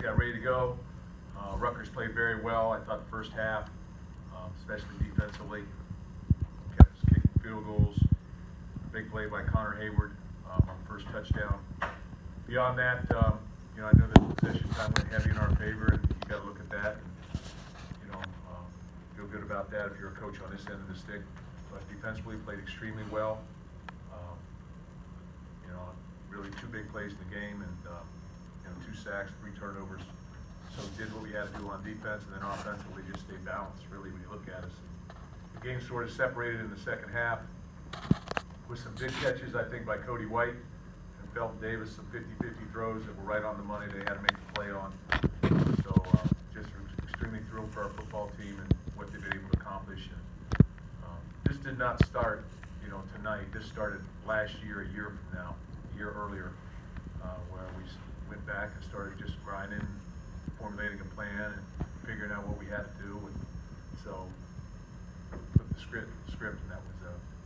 got ready to go. Rutgers played very well. I thought the first half, especially defensively, kept us kicking field goals. Big play by Connor Hayward on the first touchdown. Beyond that, I know that possession time went heavy in our favor, and you got to look at that. And, feel good about that if you're a coach on this end of the stick. But defensively, played extremely well. Really two big plays in the game, and 2 sacks, 3 turnovers. So we did what we had to do on defense, and then offensively just stay balanced, really, when you look at us. The game sort of separated in the second half with some big catches, I think, by Cody White and Felton Davis, some 50-50 throws that were right on the money they had to make the play on. So just extremely thrilled for our football team and what they've been able to accomplish. And this did not start, tonight. This started last year, a year from now, a year earlier, where we went back and started just grinding, formulating a plan, and figuring out what we had to do. And so put the script, and that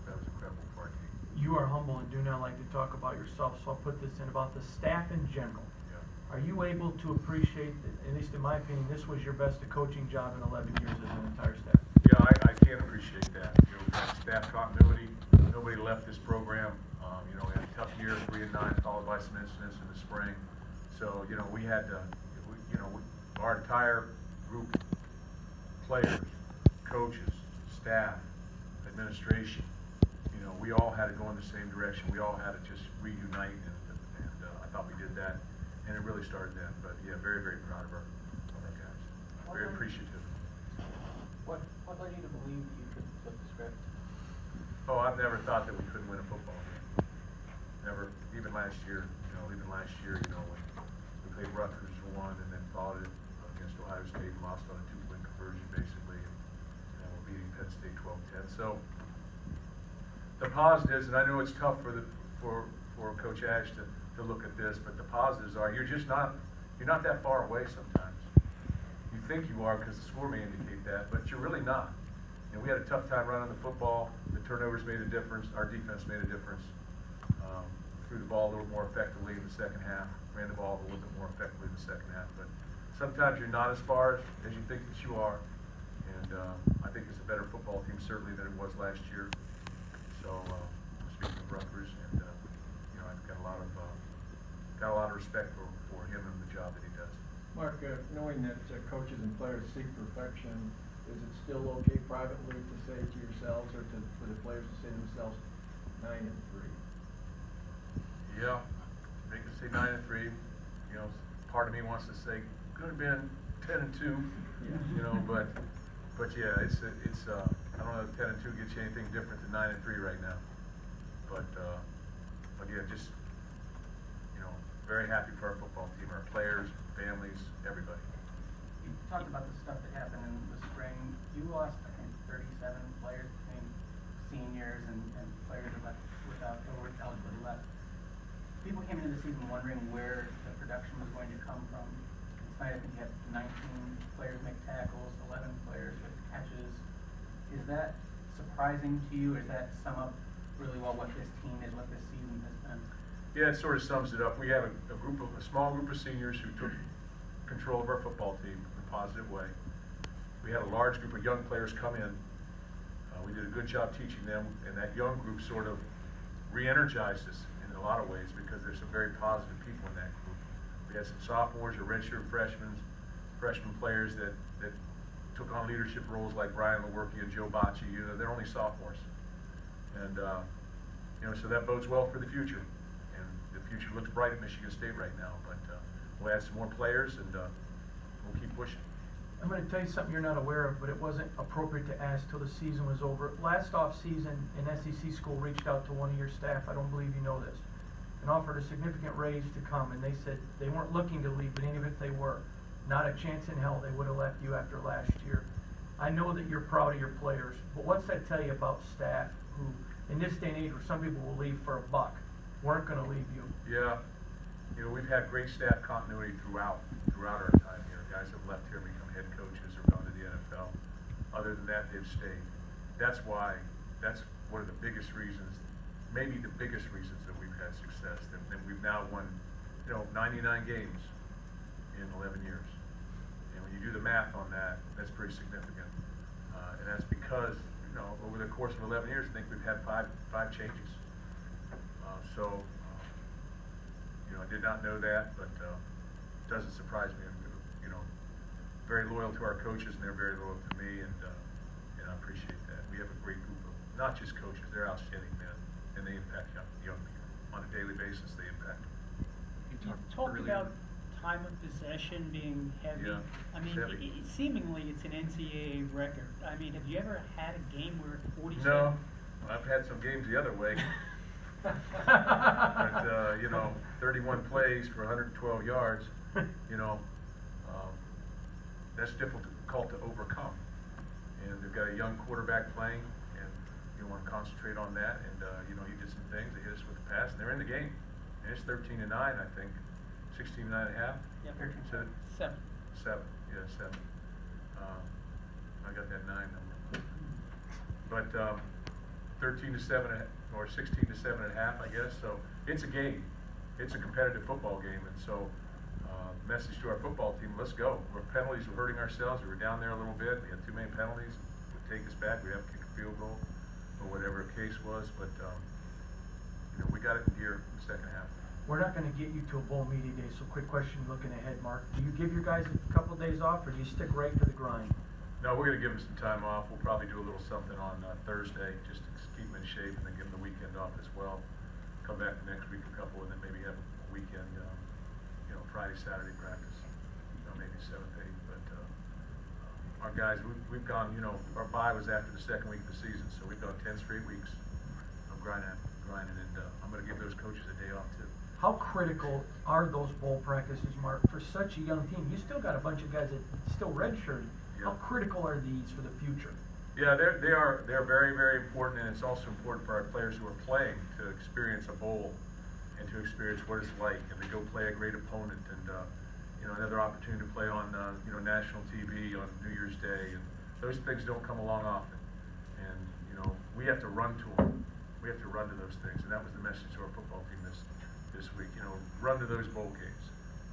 was incredible for our team. You are humble and do not like to talk about yourself, so I'll put this in about the staff in general. Yeah. Are you able to appreciate that, at least in my opinion, this was your best coaching job in 11 years as an entire staff? Yeah, I can appreciate that. We've had staff continuity. Nobody left this program. We had a tough year, 3-9, followed by some incidents in the spring. So, we had to, our entire group, players, coaches, staff, administration, we all had to go in the same direction. We all had to just reunite, and I thought we did that, and it really started then. But yeah, very, very proud of our guys. Very appreciative. What led you to believe that you could flip the script? Oh, I've never thought that we couldn't win a football game. Never. Even last year, when we played Rutgers and won, and then followed it against Ohio State and lost on a 2-point conversion, basically, and we're beating Penn State 12-10. So the positives, and I know it's tough for Coach Ash to look at this, but the positives are you're not that far away sometimes. You think you are because the score may indicate that, but you're really not. We had a tough time running the football. The turnovers made a difference. Our defense made a difference. Threw the ball a little more effectively in the second half. Ran the ball a little bit more effectively in the second half. But sometimes you're not as far as you think that you are. And I think it's a better football team certainly than it was last year. So speaking of Rutgers, and I've got a lot of respect for him and the job that he does. Mark, knowing that coaches and players seek perfection, is it still okay privately to say to yourselves or for the players to say to themselves 9-3? Yeah, they can say 9-3. Part of me wants to say could have been 10-2. Yeah. But yeah, it's I don't know if 10-2 gets you anything different than 9-3 right now. But yeah, just very happy for our football team, our players, families, everybody. You talked about the stuff that happened in the spring. You lost, I think, 37 players between seniors and players that left without eligibility left. People came into the season wondering where the production was going to come from. Tonight, I think you had 19 players make tackles, 11 players with catches. Is that surprising to you, or does that sum up really well what this team is, what this season has been? Yeah, it sort of sums it up. We have a small group of seniors who took control of our football team in a positive way. We had a large group of young players come in. We did a good job teaching them, and that young group sort of re-energized us in a lot of ways because there's some very positive people in that group. We had some sophomores or redshirt freshman players that took on leadership roles like Brian Lewerke and Joe Bocci. They're only sophomores. And so that bodes well for the future. And the future looks bright at Michigan State right now. But we'll add some more players, and we'll keep pushing. I'm going to tell you something you're not aware of, but it wasn't appropriate to ask till the season was over. Last off-season, an SEC school reached out to one of your staff, I don't believe you know this, and offered a significant raise to come, and they said they weren't looking to leave, but even if they were, not a chance in hell they would have left you after last year. I know that you're proud of your players, but what's that tell you about staff who, in this day and age where some people will leave for $1, weren't going to leave you? Yeah. We've had great staff continuity throughout our time here. Guys have left here and become head coaches or gone to the NFL. Other than that, they've stayed. That's one of the biggest reasons, maybe the biggest reasons that we've had success. That we've now won, 99 games in 11 years. And when you do the math on that, that's pretty significant. And that's because, you know, over the course of 11 years, I think we've had five changes. You know, I did not know that, but it doesn't surprise me. You know, very loyal to our coaches, and they're very loyal to me, and I appreciate that. We have a great group of, not just coaches, they're outstanding men, and they impact young people. On a daily basis, they impact them. You talked about time of possession being heavy. Yeah, I mean, heavy. Seemingly it's an NCAA record. I mean, have you ever had a game where 47? No, I've had some games the other way. But, you know, 31 plays for 112 yards, you know, that's difficult to overcome. And they've got a young quarterback playing, and you want to concentrate on that. And, you know, he did some things. They hit us with the pass, and they're in the game. And it's 13-9, I think. 16-9 and a half? Yeah, 13. 7. 7, yeah, 7. I got that 9 number. But 13-7 or 16-7 and a half, I guess. So it's a game. It's a competitive football game, and so message to our football team: let's go. We're penalties. We're hurting ourselves. We were down there a little bit. We had too many penalties. Would take us back. We have to kick a field goal, or whatever the case was. But you know, we got it in gear in the second half. We're not going to get you to a bowl media day, so quick question looking ahead, Mark. Do you give your guys a couple of days off, or do you stick right to the grind? No, we're going to give them some time off. We'll probably do a little something on Thursday, just to keep them in shape, and then give them the weekend off as well. Come back the next week, a couple, and then maybe have a weekend, you know, Friday, Saturday practice, you know, maybe 7th, 8th. But our guys, we've gone, you know, our bye was after the second week of the season, so we've gone 10 straight weeks of grinding, and I'm going to give those coaches a day off too. How critical are those bowl practices, Mark, for such a young team? You still got a bunch of guys that still redshirted. Yeah. How critical are these for the future? Yeah, they're very, very important, and it's also important for our players who are playing to experience a bowl and to experience what it's like, and to go play a great opponent, and you know, another opportunity to play on you know, national TV on New Year's Day, and those things don't come along often. And you know, we have to run to them. We have to run to those things, and that was the message to our football team this week. You know, run to those bowl games.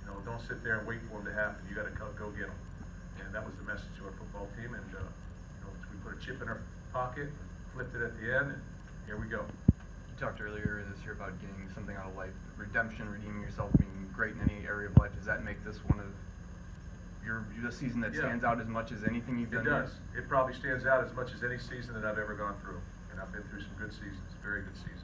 You know, don't sit there and wait for them to happen. You got to go get them. And that was the message to our football team. And you know, we put a chip in our pocket, flipped it at the end, and here we go. You talked earlier this year about getting something out of life, redemption, redeeming yourself, being great in any area of life. Does that make this one of the season that stands out as much as anything you've done? It does. It probably stands out as much as any season that I've ever gone through. And I've been through some good seasons, very good seasons.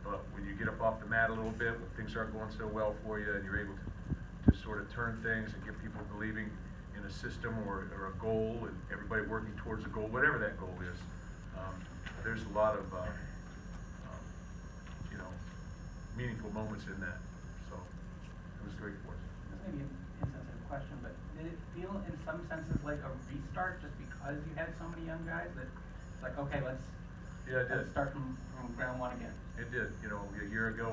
But when you get up off the mat a little bit, when things aren't going so well for you, and you're able to sort of turn things and get people believing in a system or a goal, and everybody working towards a goal, whatever that goal is, there's a lot of you know, meaningful moments in that. So it was great for us. This may be an insensitive question, but did it feel in some senses like a restart just because you had so many young guys that it's like, okay, let's start from ground one again? It did. You know, a year ago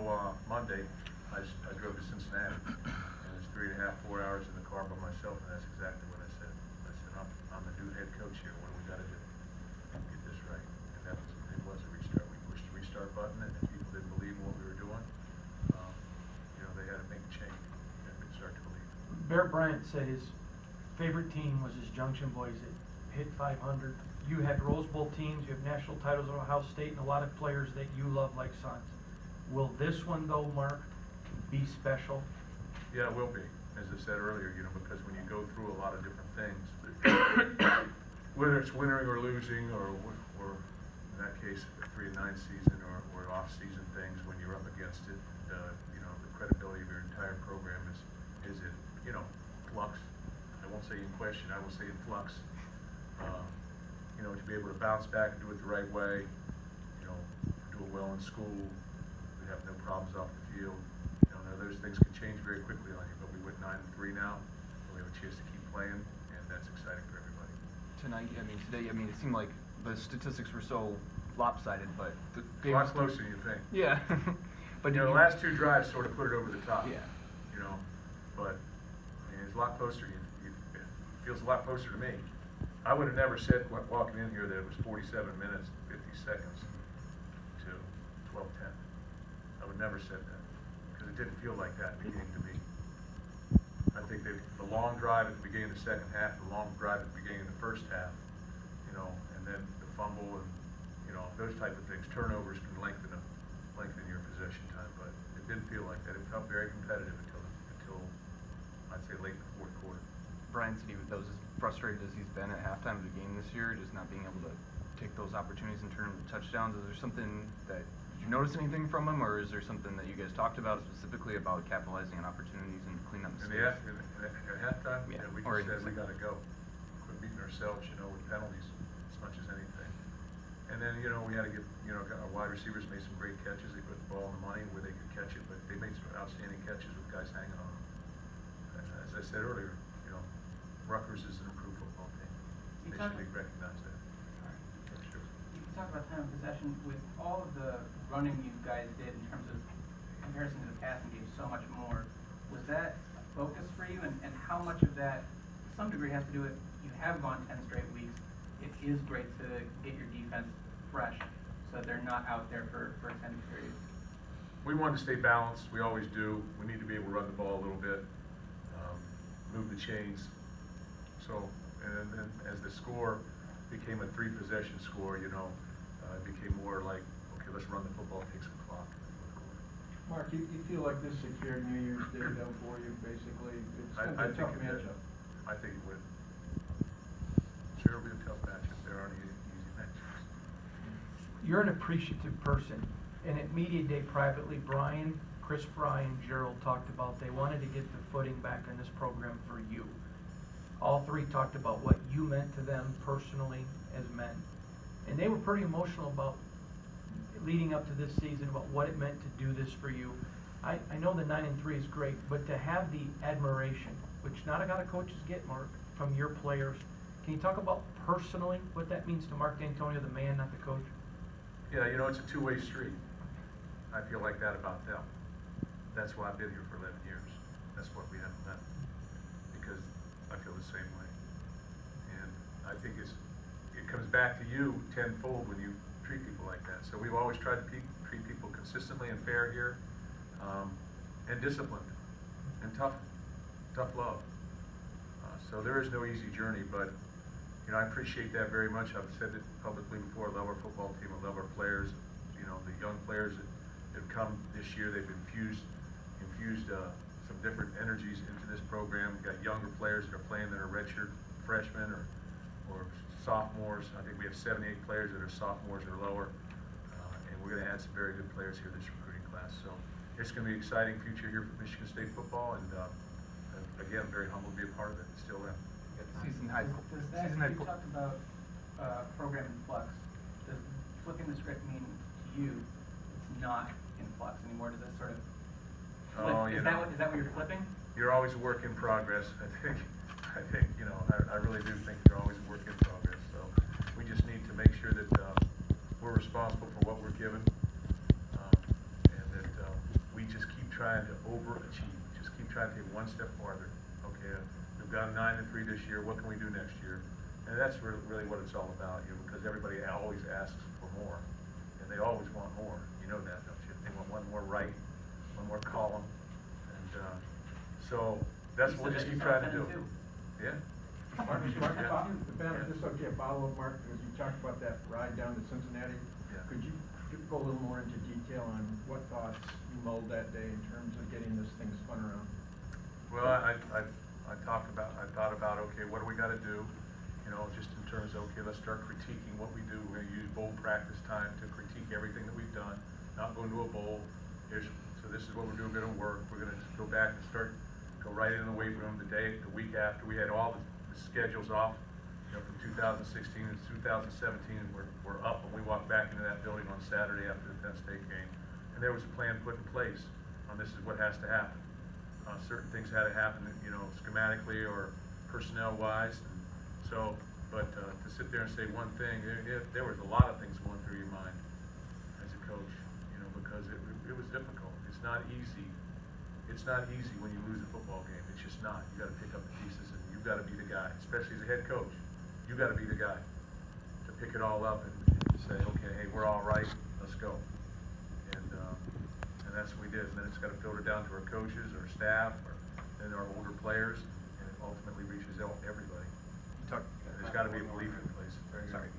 Monday, I drove to Cincinnati, and it's 3.5, 4 hours in the car by myself, and that's exactly what I said. I said, I'm the new head coach here. What do we got to do to get this right? And it was a restart. We pushed the restart button, and if people didn't believe in what we were doing, you know, they had to make a change, and we'd start to believe. Bear Bryant said his favorite team was his Junction Boys that hit 500. You had Rose Bowl teams, you have national titles at Ohio State, and a lot of players that you love like sons. Will this one, though, Mark, be special? Yeah, it will be, as I said earlier, you know, because when you go through a lot of different things, whether it's winning or losing, or in that case, a 3-9 season, or off-season things, when you're up against it, you know, the credibility of your entire program is in, you know, flux. I won't say in question, I will say in flux. You know, to be able to bounce back and do it the right way, you know, do it well in school, we have no problems off the field. You know, those things can change very quickly on you, but we went 9-3 now, so we have a chance to keep playing, and that's exciting for everybody. Today, it seemed like the statistics were so lopsided, but A lot closer than you think. Yeah. But you know, the last 2 drives sort of put it over the top. Yeah. You know, but I mean, it's a lot closer. It feels a lot closer to me. I would have never said walking in here that it was 47 minutes, 50 seconds to 12:10. I would never said that, because it didn't feel like that beginning to me. I think the long drive at the beginning of the second half, the long drive at the beginning of the first half, you know, and then the fumble and, you know, those type of things. Turnovers can lengthen your possession time, but it didn't feel like that. It felt very competitive until I'd say late in the fourth quarter. Brian said that was as frustrated as he's been at halftime of the game this year, just not being able to take those opportunities and turn them into touchdowns. Is there something that, did you notice anything from him, or is there something that you guys talked about specifically about capitalizing on opportunities and cleaning up mistakes? At halftime, Yeah. we Or just said we anything. gotta go. Quit beating ourselves, you know, with penalties as much as anything. And then, you know, we had to get, you know, our wide receivers made some great catches. They put the ball in the money where they could catch it, but they made some outstanding catches with guys hanging on them. As I said earlier, you know, Rutgers is an improved football team. You They talk- should recognize that. For sure. You can talk about time of possession with all of the running you guys did in terms of comparison to the passing game, so much more. Was that a focus for you, and how much of that, to some degree, has to do with you have gone 10 straight weeks? It is great to get your defense fresh so that they're not out there for extended periods. We wanted to stay balanced. We always do. We need to be able to run the ball a little bit, move the chains. So, and then as the score became a 3-possession score, you know, it became more like, okay, let's run the football, take some clock. Mark, you feel like this secured New Year's Day though for you, basically? It's I gonna be a tough think it did. matchup. I think it would. Sure, it'll be a tough matchup. There aren't easy matchups. You're an appreciative person, and at Media Day privately, Chris Bryan, Gerald talked about they wanted to get the footing back in this program for you. All three talked about what you meant to them personally as men. And they were pretty emotional about leading up to this season, about what it meant to do this for you. I know the 9-3 is great, but to have the admiration, which not a lot of coaches get, Mark, from your players, can you talk about personally what that means to Mark Dantonio, the man, not the coach? Yeah, you know, it's a two-way street. I feel like that about them. That's why I've been here for 11 years. That's what we haven't left. Because I feel the same way. And I think it comes back to you tenfold when you treat people like that. So we've always tried to treat people consistently and fair here, and disciplined, and tough love. So there is no easy journey, but you know, I appreciate that very much. I've said it publicly before. I love our football team. I love our players. You know, the young players that have come this year, they've infused some different energies into this program. We've got younger players that are playing that are redshirt freshmen or sophomores. I think we have 7, 8 players that are sophomores or lower, and we're going to add some very good players here this recruiting class. So it's going to be an exciting future here for Michigan State football, and again, I'm very humbled to be a part of it. Still am. Season high. Does that, Season high. you talked about program in flux. Does flipping the script mean to you it's not in flux anymore? Does that sort of flip? Oh, you know. Is that what you're flipping? You're always a work in progress. I think, you know, I really do think you're always a work in progress. So we just need to make sure that we're responsible for what we're given, and that we just keep trying to overachieve. Just keep trying to take one step farther. Okay, we've got 9-3 this year. What can we do next year? And that's really what it's all about, you know, because everybody always asks for more, and they always want more. You know that, don't you? They want one more right, one more column, and so that's what we'll just keep trying to do. Yeah. Mark, Yeah. this is okay, follow up, Mark, because you talked about that ride down to Cincinnati. Yeah. Could you go a little more into detail on what thoughts you mulled that day in terms of getting this thing spun around? Well, I thought about, okay, what do we got to do? You know, just in terms of, okay, let's start critiquing what we do. We're going to use bowl practice time to critique everything that we've done, not go into a bowl. So this is what we're doing, going to work. We're going to go back and go right in the weight room the week after. We had all the schedules off, you know, from 2016 to 2017, and we're up when we walked back into that building on Saturday after the Penn State game. And there was a plan put in place on this is what has to happen. Certain things had to happen, you know, schematically or personnel-wise. So, but to sit there and say one thing, there was a lot of things going through your mind as a coach, you know, because it was difficult. It's not easy. It's not easy when you lose a football game. It's just not. You got to pick up the pieces, and you've got to be the guy, especially as a head coach. You got to be the guy to pick it all up and say, okay, hey, we're all right. Let's go. And that's what we did. And then it's got to filter down to our coaches, our staff, and and our older players, and it ultimately reaches out everybody. There's got to be a belief in place. Sorry.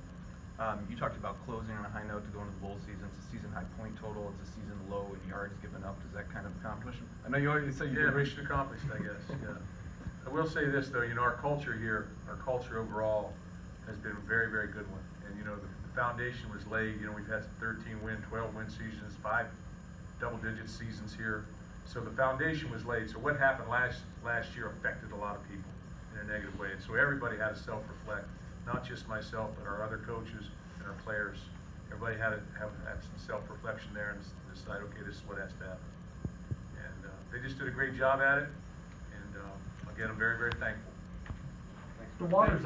You talked about closing on a high note to go into the bowl season. It's a season high point total. It's a season low in yards given up. Does that kind of accomplish? I know you always say you Yeah, do. mission accomplished, I guess, yeah. I will say this, though, our culture here, our culture overall has been a very, very good one. And, the foundation was laid. We've had 13-win, 12-win seasons, 5 double-digit seasons here. So the foundation was laid. So what happened last year affected a lot of people in a negative way. And so everybody had to self-reflect, not just myself, but our other coaches and our players. Everybody had to have some self-reflection there and decide, okay, this is what has to happen. And they just did a great job at it. And again, I'm very, very thankful. The water's